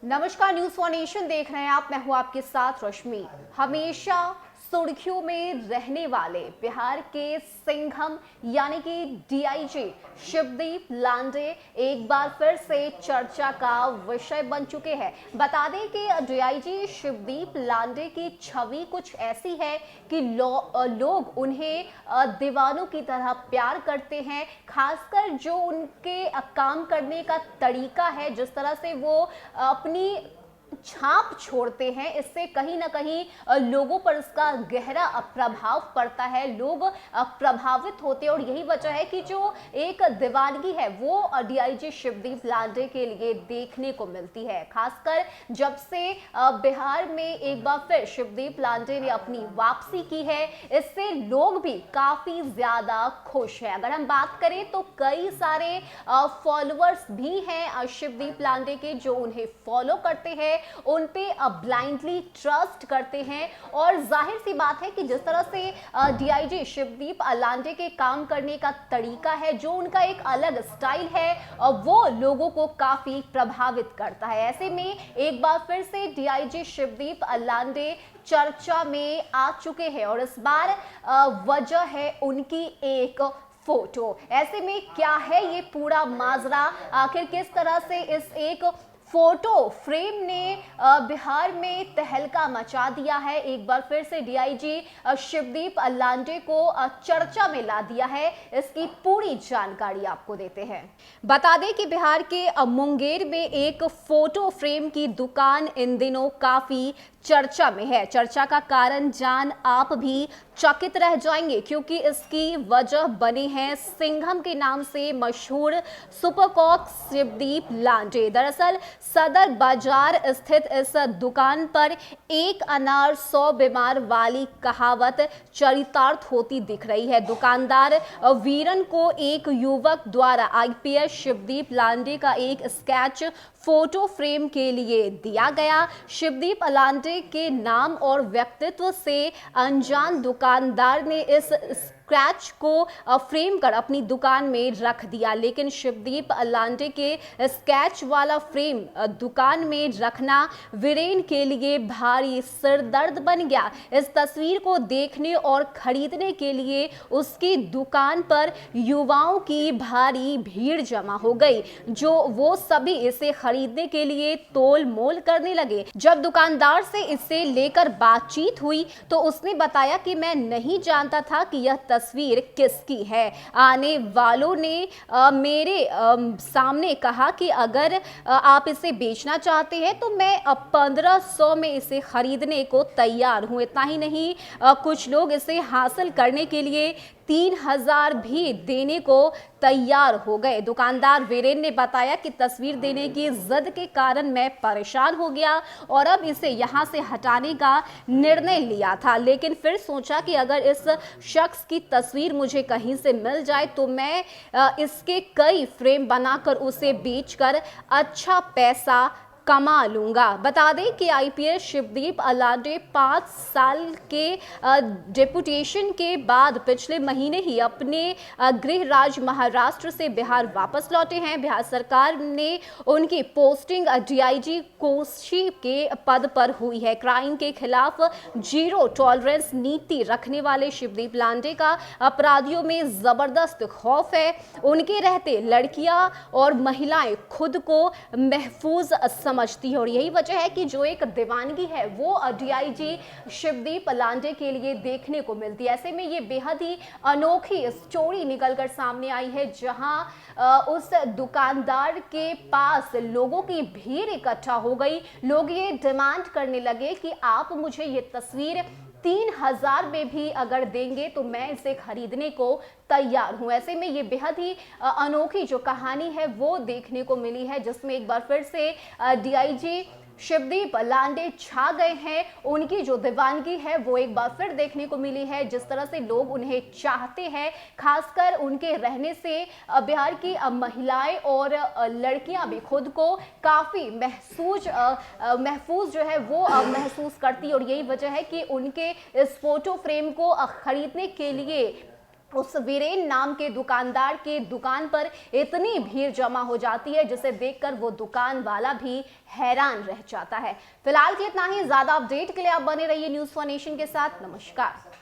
नमस्कार, news for nation देख रहे हैं आप। मैं हूं आपके साथ रश्मि। हमेशा सुर्खियों में रहने वाले बिहार के सिंघम यानी कि डीआईजी शिवदीप लांडे एक बार फिर से चर्चा का विषय बन चुके हैं। बता दें कि डीआईजी शिवदीप लांडे की छवि कुछ ऐसी है कि लोग उन्हें दीवानों की तरह प्यार करते हैं। खासकर जो उनके काम करने का तरीका है, जिस तरह से वो अपनी छाप छोड़ते हैं, इससे कहीं ना कहीं लोगों पर इसका गहरा प्रभाव पड़ता है। लोग प्रभावित होते हैं और यही वजह है कि जो एक दीवानगी है वो डीआईजी शिवदीप लांडे के लिए देखने को मिलती है। खासकर जब से बिहार में एक बार फिर शिवदीप लांडे ने अपनी वापसी की है, इससे लोग भी काफी ज्यादा खुश हैं। अगर हम बात करें तो कई सारे फॉलोअर्स भी हैं शिवदीप लांडे के, जो उन्हें फॉलो करते हैं, उन पे ब्लाइंडली ट्रस्ट करते हैं। और जाहिर सी बात है कि जिस तरह से डीआईजी शिवदीप लांडे के काम करने का तरीका है, जो उनका एक अलग स्टाइल है, वो लोगों को काफी प्रभावित करता है। ऐसे में एक बार फिर से डीआईजी शिवदीप लांडे चर्चा में आ चुके हैं और इस बार वजह है उनकी एक फोटो। ऐसे में क्या है ये पूरा माजरा, आखिर किस तरह से इस एक फोटो फ्रेम ने बिहार में तहलका मचा दिया है। एक बार फिर से डीआईजी शिवदीप लांडे को चर्चा में ला दिया है, इसकी पूरी जानकारी आपको देते हैं। बता दें कि बिहार के मुंगेर में एक फोटो फ्रेम की दुकान इन दिनों काफी चर्चा में है। चर्चा का कारण जान आप भी चकित रह जाएंगे, क्योंकि इसकी वजह बने हैं सिंघम के नाम से मशहूर सुपरकॉक शिवदीप लांडे। दरअसल सदर बाजार स्थित इस दुकान पर एक अनार 100 बीमार वाली कहावत चरितार्थ होती दिख रही है। दुकानदार वीरन को एक युवक द्वारा आईपीएस शिवदीप लांडे का एक स्केच फोटो फ्रेम के लिए दिया गया। शिवदीप लांडे के नाम और व्यक्तित्व से अनजान दुकानदार ने इस स्क्रैच को फ्रेम कर अपनी दुकान में रख दिया, लेकिन शिवदीप लांडे के स्केच वाला फ्रेम दुकान में रखना वीरेन के लिए भारी सिरदर्द बन गया। इस तस्वीर को देखने और खरीदने के लिए उसकी दुकान पर युवाओं की भारी भीड़ जमा हो गई, जो वो सभी इसे खरीदने के लिए तोल मोल करने लगे। जब दुकानदार से इसे लेकर बातचीत हुई तो उसने बताया कि मैं नहीं जानता था कि यह तस्वीर किसकी है। आने वालों ने मेरे सामने कहा कि अगर आप इसे बेचना चाहते हैं तो मैं 1500 में इसे खरीदने को तैयार हूं। इतना ही नहीं, कुछ लोग इसे हासिल करने के लिए 3000 भी देने को तैयार हो गए। दुकानदार वीरेन ने बताया कि तस्वीर देने की जिद के कारण मैं परेशान हो गया और अब इसे यहां से हटाने का निर्णय लिया था, लेकिन फिर सोचा कि अगर इस शख्स की तस्वीर मुझे कहीं से मिल जाए तो मैं इसके कई फ्रेम बनाकर उसे बेचकर अच्छा पैसा कमा लूंगा। बता दें कि आईपीएस शिवदीप लांडे 5 साल के डेपुटेशन के बाद पिछले महीने ही अपने गृह राज्य महाराष्ट्र से बिहार वापस लौटे हैं। बिहार सरकार ने उनकी पोस्टिंग डीआईजी कोशी के पद पर हुई है। क्राइम के खिलाफ जीरो टॉलरेंस नीति रखने वाले शिवदीप लांडे का अपराधियों में जबरदस्त खौफ है। उनके रहते लड़कियां और महिलाएं खुद को महफूज समझती है और यही वजह है कि जो एक दीवानगी है वो डीआईजी शिवदीप लांडे के लिए देखने को मिलती है। ऐसे में ये बेहद ही अनोखी स्टोरी निकलकर सामने आई है, जहां उस दुकानदार के पास लोगों की भीड़ इकट्ठा हो गई। लोग ये डिमांड करने लगे कि आप मुझे ये तस्वीर 3000 में भी अगर देंगे तो मैं इसे खरीदने को तैयार हूं। ऐसे में ये बेहद ही अनोखी जो कहानी है वो देखने को मिली है, जिसमें एक बार फिर से डीआईजी शिवदीप लांडे छा गए हैं। उनकी जो दीवानगी है वो एक बार फिर देखने को मिली है। जिस तरह से लोग उन्हें चाहते हैं, खासकर उनके रहने से बिहार की महिलाएं और लड़कियां भी खुद को काफी महफूज जो है वो महसूस करती, और यही वजह है कि उनके इस फोटो फ्रेम को खरीदने के लिए उस वीरेन नाम के दुकानदार के दुकान पर इतनी भीड़ जमा हो जाती है जिसे देखकर वो दुकान वाला भी हैरान रह जाता है। फिलहाल के इतना ही। ज्यादा अपडेट के लिए आप बने रहिए न्यूज़ फॉर नेशन के साथ। नमस्कार।